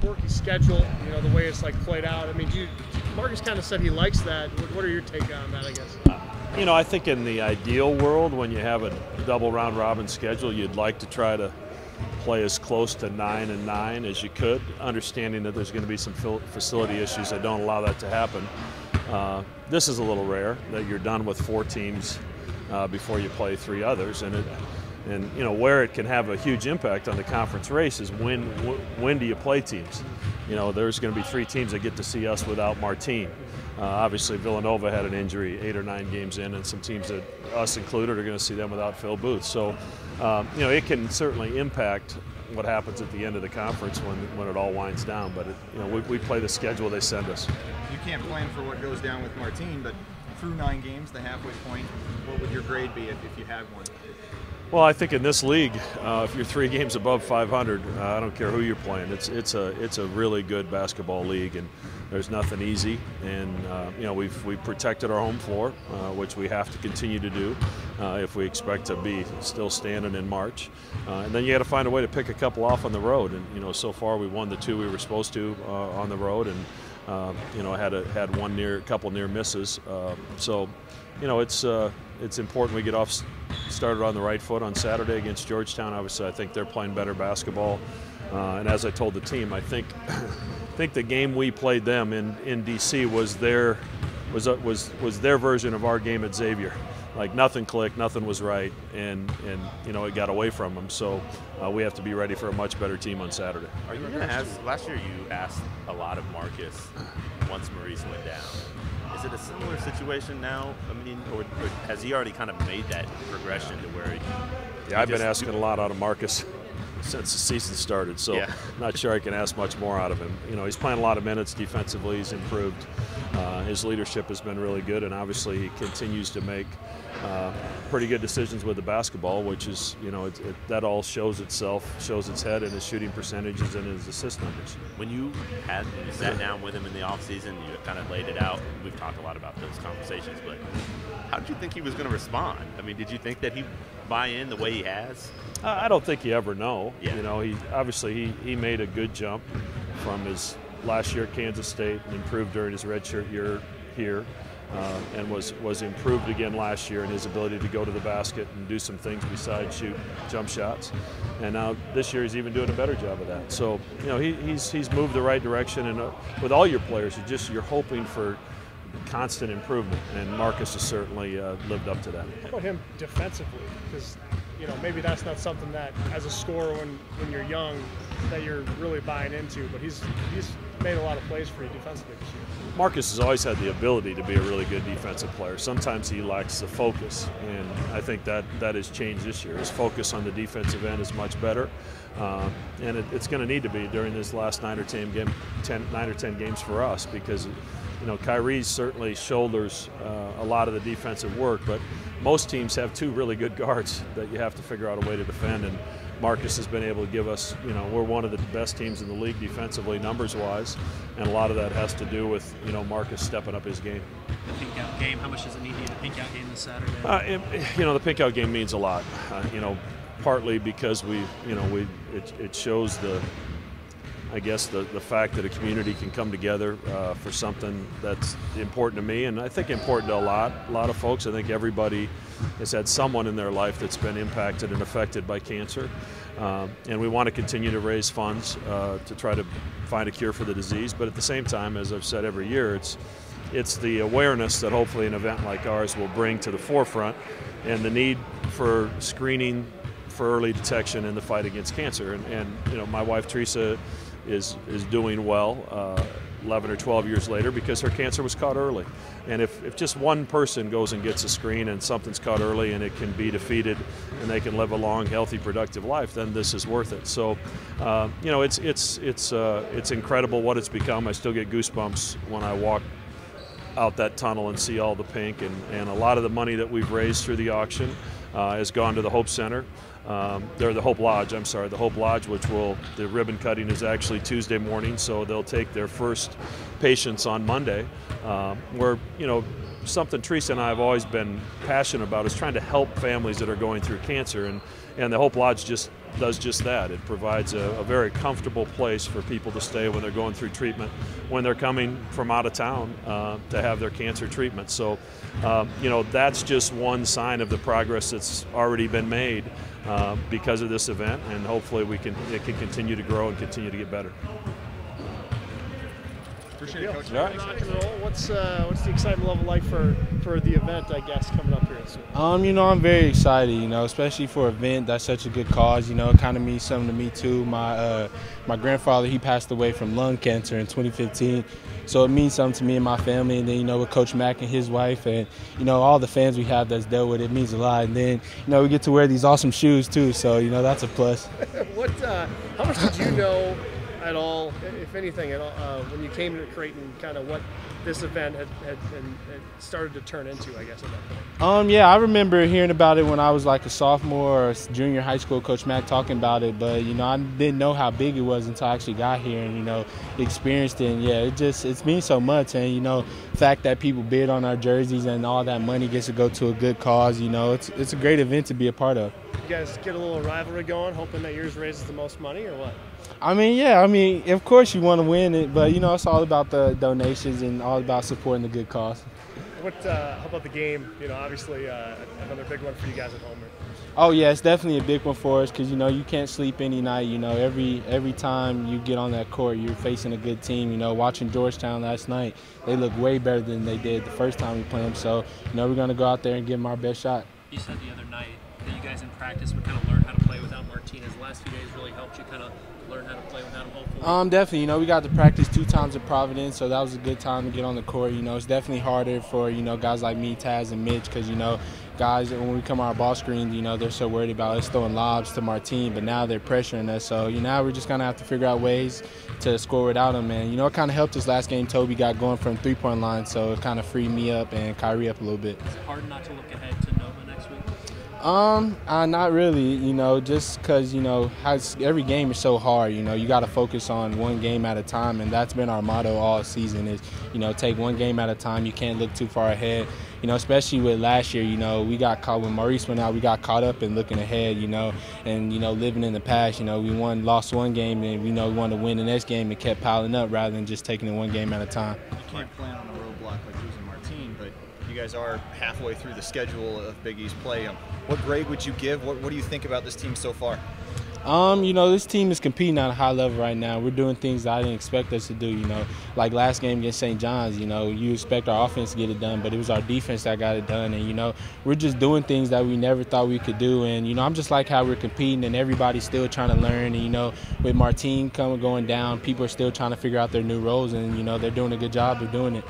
Quirky schedule, the way it's like played out. I mean, Marcus kind of said he likes that. What are your take on that, I guess? I think in the ideal world, when you have a double round robin schedule, you'd like to try to play as close to 9-9 as you could, understanding that there's going to be some facility issues that don't allow that to happen. This is a little rare that you're done with 4 teams before you play 3 others, and where it can have a huge impact on the conference race is when do you play teams? There's going to be 3 teams that get to see us without Martin. Obviously, Villanova had an injury 8 or 9 games in, and some teams, that us included, are going to see them without Phil Booth. So, it can certainly impact what happens at the end of the conference when it all winds down. But we play the schedule they send us. You can't plan for what goes down with Martin, but through 9 games, the halfway point, what would your grade be if you had one? Well, I think in this league, if you're 3 games above 500, I don't care who you're playing. It's a really good basketball league, and there's nothing easy. And we've protected our home floor, which we have to continue to do if we expect to be still standing in March. And then you got to find a way to pick a couple off on the road. And so far we won the 2 we were supposed to on the road, and had a couple near misses. So it's important we get started on the right foot on Saturday against Georgetown. Obviously, I think they're playing better basketball, and as I told the team, I think the game we played them in DC was their version of our game at Xavier. Like, nothing clicked, nothing was right, and it got away from them. So we have to be ready for a much better team on Saturday. Are you going to ask? Last year you asked a lot of Marcus once Maurice went down. Is it a similar situation now? I mean, or has he already kind of made that progression to where? I've been asking a lot out of Marcus since the season started, so I'm not sure I can ask much more out of him. He's playing a lot of minutes defensively. He's improved. His leadership has been really good, and obviously he continues to make pretty good decisions with the basketball, which is, that all shows its head in his shooting percentages and his assist numbers. When you sat down with him in the offseason, you kind of laid it out. We've talked a lot about those conversations, but how did you think he was going to respond? I mean, did you think that he'd buy in the way he has? I don't think you ever know. Yeah. He made a good jump from his last year at Kansas State and improved during his redshirt year here, and was improved again last year in his ability to go to the basket and do some things besides shoot jump shots. And now this year he's even doing a better job of that. So he's moved the right direction, and with all your players, you're hoping for constant improvement, and Marcus has certainly lived up to that. How about him defensively? Because maybe that's not something that, as a scorer when you're young, that you're really buying into, but he's made a lot of plays for you defensively this year. Marcus has always had the ability to be a really good defensive player. Sometimes he lacks the focus, and I think that has changed this year. His focus on the defensive end is much better, and it's going to need to be during this last 9 or 10 games for us, because Kyrie certainly shoulders a lot of the defensive work, but most teams have 2 really good guards that you have to figure out a way to defend, and Marcus has been able to give us, we're one of the best teams in the league defensively, numbers-wise, and a lot of that has to do with, Marcus stepping up his game. The pink-out game, how much does it need to be the pink-out game this Saturday? The pink-out game means a lot, partly because it shows I guess the fact that a community can come together for something that's important to me, and I think important to a lot of folks. I think everybody has had someone in their life that's been impacted and affected by cancer, and we want to continue to raise funds to try to find a cure for the disease. But at the same time, as I've said every year, it's the awareness that hopefully an event like ours will bring to the forefront, and the need for screening for early detection in the fight against cancer. And my wife Teresa is doing well 11 or 12 years later because her cancer was caught early. And if just one person goes and gets a screen and something's caught early and it can be defeated and they can live a long, healthy, productive life, then this is worth it. So, it's incredible what it's become. I still get goosebumps when I walk out that tunnel and see all the pink, and a lot of the money that we've raised through the auction has gone to the Hope Center. They're the Hope Lodge, I'm sorry, the Hope Lodge, the ribbon cutting is actually Tuesday morning, so they'll take their first patients on Monday, where, something Teresa and I have always been passionate about is trying to help families that are going through cancer, And the Hope Lodge does just that. It provides a very comfortable place for people to stay when they're going through treatment, when they're coming from out of town to have their cancer treatment. So, that's just one sign of the progress that's already been made because of this event, and hopefully it can continue to grow and continue to get better. Appreciate it, Coach. Rock and roll. What's the excitement level like for the event, I guess, coming up here soon? I'm very excited, especially for an event that's such a good cause. It kind of means something to me too. My grandfather, he passed away from lung cancer in 2015. So it means something to me and my family, and then, with Coach Mack and his wife and, all the fans we have that's dealt with it means a lot. And then, we get to wear these awesome shoes too, so, that's a plus. How much did you know at all, if anything, at all, when you came to Creighton, kind of what this event had started to turn into, I guess, at that point? Yeah, I remember hearing about it when I was like a sophomore or junior high school, Coach Mack talking about it, but, I didn't know how big it was until I actually got here and, experienced it. And, yeah, it means so much. And, the fact that people bid on our jerseys and all that money gets to go to a good cause, it's a great event to be a part of. You guys get a little rivalry going, hoping that yours raises the most money, or what? Of course you want to win it, but, it's all about the donations and all about supporting the good cause. How about the game? Obviously another big one for you guys at home. Oh, yeah, it's definitely a big one for us because, you can't sleep any night. Every time you get on that court, you're facing a good team. Watching Georgetown last night, they look way better than they did the first time we played them. So, we're going to go out there and give them our best shot. You said the other night that you guys in practice would kind of learn how to play without Martinez. The last few days really helped you kind of learn how to play without him, hopefully? Definitely. We got to practice 2 times at Providence, so that was a good time to get on the court. It's definitely harder for, guys like me, Taz, and Mitch, because, guys, when we come on our ball screen, they're so worried about us throwing lobs to Martin, but now they're pressuring us. So, now we're just going to have to figure out ways to score without him. And, it kind of helped us last game. Toby got going from 3-point line, so it kind of freed me up and Kyrie up a little bit. Is it hard not to look ahead to Nova next week? Not really, just because, every game is so hard, you got to focus on one game at a time, and that's been our motto all season is, take one game at a time. You can't look too far ahead, especially with last year, we got caught, when Maurice went out, we got caught up in looking ahead, and, living in the past, we lost one game, and, we wanted to win the next game and kept piling up rather than just taking it one game at a time. You can't plan on a roadblock like losing Martin, but you guys are halfway through the schedule of Big East play. What grade would you give? What do you think about this team so far? This team is competing at a high level right now. We're doing things that I didn't expect us to do, Like last game against St. John's, you expect our offense to get it done, but it was our defense that got it done. And, we're just doing things that we never thought we could do. And, I'm just like how we're competing and everybody's still trying to learn. And, with Martin going down, people are still trying to figure out their new roles. And, they're doing a good job of doing it.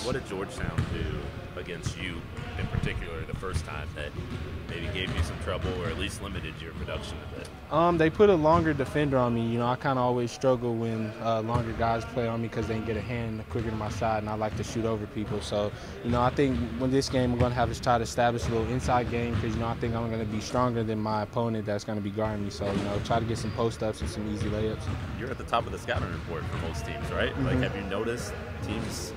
What did Georgetown do against you in particular the first time that maybe gave you some trouble or at least limited your production a bit? They put a longer defender on me. I kind of always struggle when longer guys play on me because they can get a hand quicker to my side, and I like to shoot over people. So, I think when this game, we're going to have to try to establish a little inside game because, I think I'm going to be stronger than my opponent that's going to be guarding me. So, try to get some post-ups and some easy layups. You're at the top of the scouting report for most teams, right? Mm-hmm. Like, have you noticed teams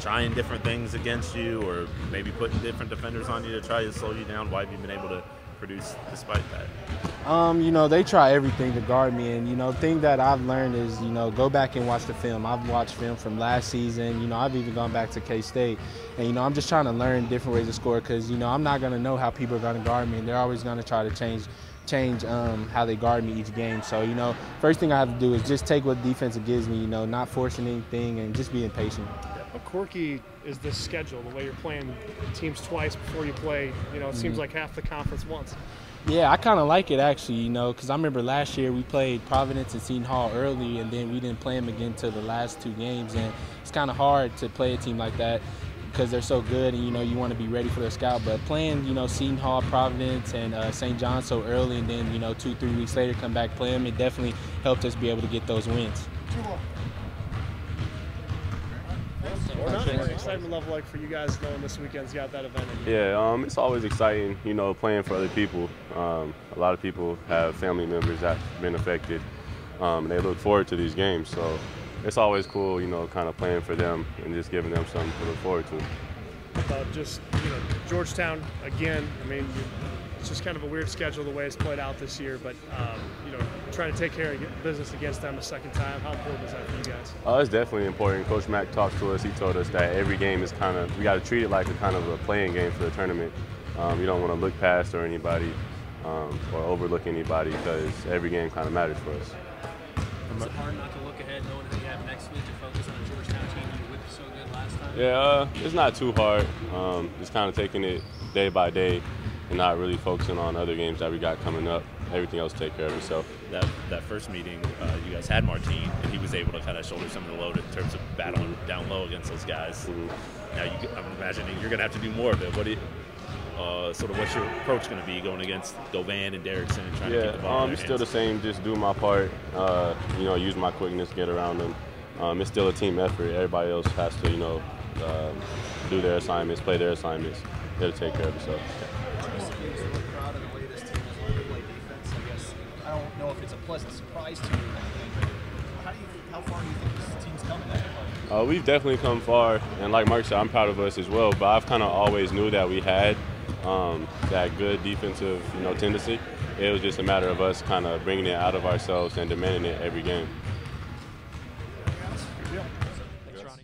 trying different things against you or maybe putting different defenders on you to try to slow you down? Why have you been able to produce despite that? They try everything to guard me, and the thing that I've learned is go back and watch the film. I've watched film from last season. I've even gone back to K-State, and I'm just trying to learn different ways to score because I'm not going to know how people are going to guard me, and they're always going to try to change how they guard me each game. So first thing I have to do is just take what defense gives me, not forcing anything and just being patient. How quirky is this schedule, the way you're playing teams twice before you play, it seems like half the conference once? Yeah, I kind of like it actually, because I remember last year we played Providence and Seton Hall early, and then we didn't play them again until the last 2 games, and it's kind of hard to play a team like that because they're so good, and you want to be ready for their scout. But playing Seton Hall, Providence, and St. John so early, and then 2-3 weeks later come back play them, it definitely helped us be able to get those wins. What's the excitement level like for you guys knowing this weekend's got that event? Yeah, it's always exciting, playing for other people. A lot of people have family members that have been affected, and they look forward to these games. So it's always cool, kind of playing for them and just giving them something to look forward to. About just, Georgetown, again, it's just kind of a weird schedule the way it's played out this year. But trying to take care of business against them a second time, how important is that for you guys? It's definitely important. Coach Mack talked to us. He told us that every game is we got to treat it like a kind of a playing game for the tournament. You don't want to look past or anybody or overlook anybody because every game kind of matters for us. Is it hard not to look ahead knowing who you have next week to focus on a Georgetown team you whipped so good last time? Yeah, it's not too hard. Just kind of taking it day by day and not really focusing on other games that we got coming up. Everything else take care of itself. That first meeting, you guys had Martin, and he was able to kind of shoulder some of the load in terms of battling down low against those guys. Mm-hmm. Now, I'm imagining you're going to have to do more of it. What's your approach going to be going against Govan and Derrickson and trying to get the ball in their it's still hands? the same. Just do my part. Use my quickness, get around them. It's still a team effort. Everybody else has to, do their assignments, play their assignments. They'll take care of themselves. Proud of the way this team has learned to play defense. I guess I don't know if it's a pleasant surprise to you, but how far do you think this team's come in that regard? We've definitely come far, and like Mark said, I'm proud of us as well. But I've kind of always knew that we had that good defensive, tendency. It was just a matter of us kind of bringing it out of ourselves and demanding it every game. Thanks, Ronnie.